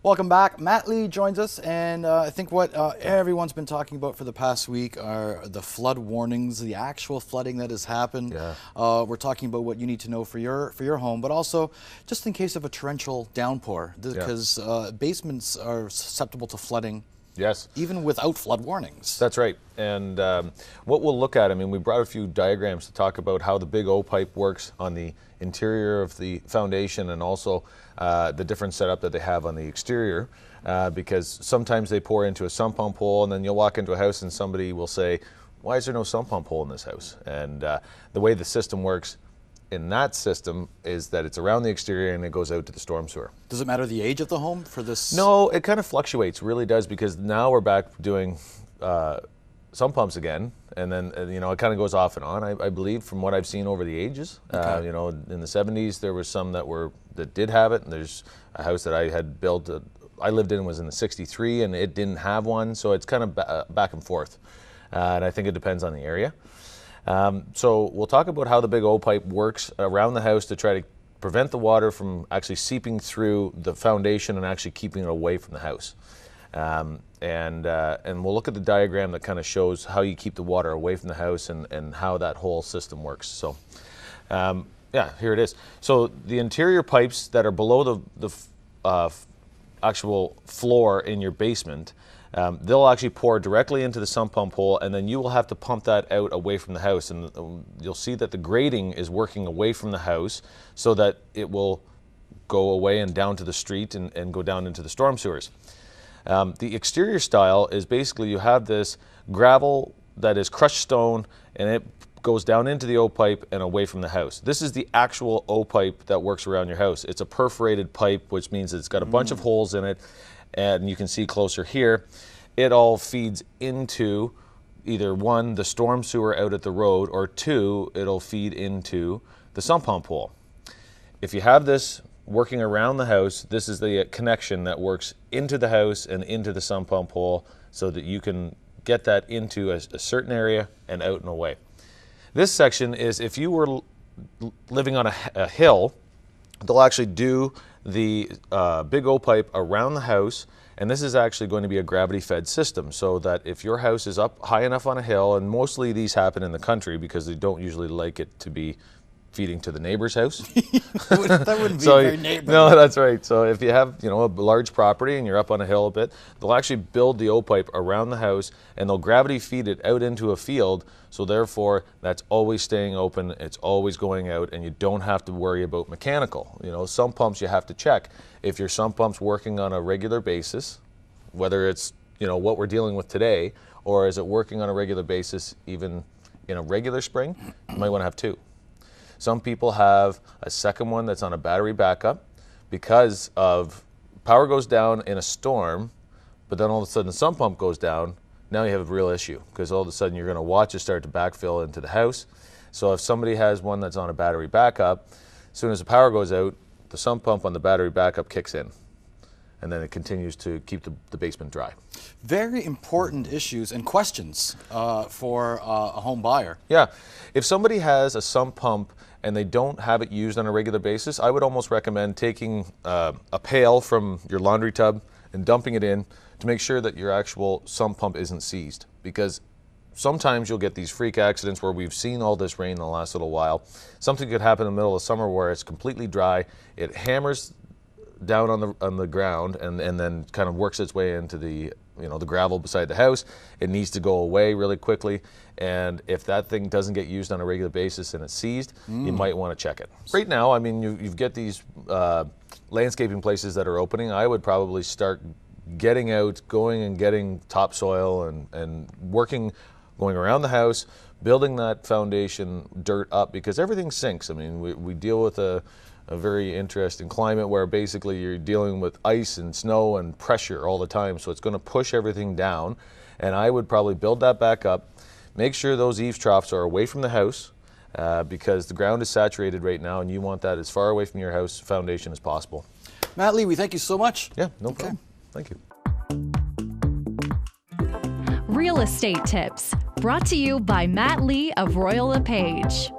Welcome back. Matt Lee joins us, and I think what everyone's been talking about for the past week are the flood warnings, the actual flooding that has happened. Yeah. We're talking about what you need to know for your home, but also just in case of a torrential downpour, because basements are susceptible to flooding. Yes. Even without flood warnings. That's right. And what we'll look at, I mean, we brought a few diagrams to talk about how the big O pipe works on the interior of the foundation, and also the different setup that they have on the exterior, because sometimes they pour into a sump pump hole, and then you'll walk into a house and somebody will say, why is there no sump pump hole in this house? And the way the system works in that system is that it's around the exterior and it goes out to the storm sewer. Does it matter the age of the home for this? No, it kind of fluctuates, really does, because now we're back doing sump pumps again, and then you know, it kind of goes off and on. I believe from what I've seen over the ages. Okay. You know, in the 70s there was some that did have it, and there's a house that I had built. I lived in was in the '63, and it didn't have one, so it's kind of back and forth, and I think it depends on the area. So we'll talk about how the big O pipe works around the house to try to prevent the water from actually seeping through the foundation and actually keeping it away from the house. And we'll look at the diagram that kind of shows how you keep the water away from the house and how that whole system works. So yeah, here it is. So the interior pipes that are below the actual floor in your basement, they'll actually pour directly into the sump pump hole, and then you will have to pump that out away from the house. And you'll see that the grading is working away from the house so that it will go away and down to the street and go down into the storm sewers. The exterior style is basically you have this gravel that is crushed stone, and it goes down into the O pipe and away from the house. This is the actual O pipe that works around your house. It's a perforated pipe, which means it's got a bunch of holes in it, and you can see closer here, it all feeds into either one, the storm sewer out at the road, or two, it'll feed into the sump pump hole. If you have this working around the house, this is the connection that works into the house and into the sump pump hole so that you can get that into a certain area and out and away. This section is if you were living on a hill, they'll actually do the big O pipe around the house, and this is actually going to be a gravity fed system, so that if your house is up high enough on a hill, and mostly these happen in the country because they don't usually like it to be feeding to the neighbor's house. That wouldn't be very neighborly. No, that's right. So if you have, you know, a large property and you're up on a hill a bit, they'll actually build the O pipe around the house, and they'll gravity feed it out into a field. So therefore, that's always staying open. It's always going out, and you don't have to worry about mechanical. You know, sump pumps you have to check. If your sump pump's working on a regular basis, whether it's, you know, what we're dealing with today, or is it working on a regular basis even in a regular spring, you might want to have two. Some people have a second one that's on a battery backup because of power goes down in a storm, but then all of a sudden the sump pump goes down. Now you have a real issue because all of a sudden you're going to watch it start to backfill into the house. So if somebody has one that's on a battery backup, as soon as the power goes out, the sump pump on the battery backup kicks in, and then it continues to keep the basement dry. Very important issues and questions for a home buyer. Yeah, if somebody has a sump pump and they don't have it used on a regular basis, I would almost recommend taking a pail from your laundry tub and dumping it in to make sure that your actual sump pump isn't seized. Because sometimes you'll get these freak accidents where we've seen all this rain in the last little while. Something could happen in the middle of summer where it's completely dry, it hammers down on the ground and then kind of works its way into the, you know, the gravel beside the house. It needs to go away really quickly, and if that thing doesn't get used on a regular basis and it's seized, you might want to check it. Right now, I mean, you've got these landscaping places that are opening. I would probably start getting out, going and getting topsoil and working, going around the house, building that foundation dirt up, because everything sinks. I mean, we deal with a very interesting climate where basically you're dealing with ice and snow and pressure all the time, so it's going to push everything down. And I would probably build that back up, make sure those eaves troughs are away from the house, because the ground is saturated right now and you want that as far away from your house foundation as possible. Matt Lee, we thank you so much. Yeah, no problem. Thank you. Real estate tips brought to you by Matt Lee of Royal LePage.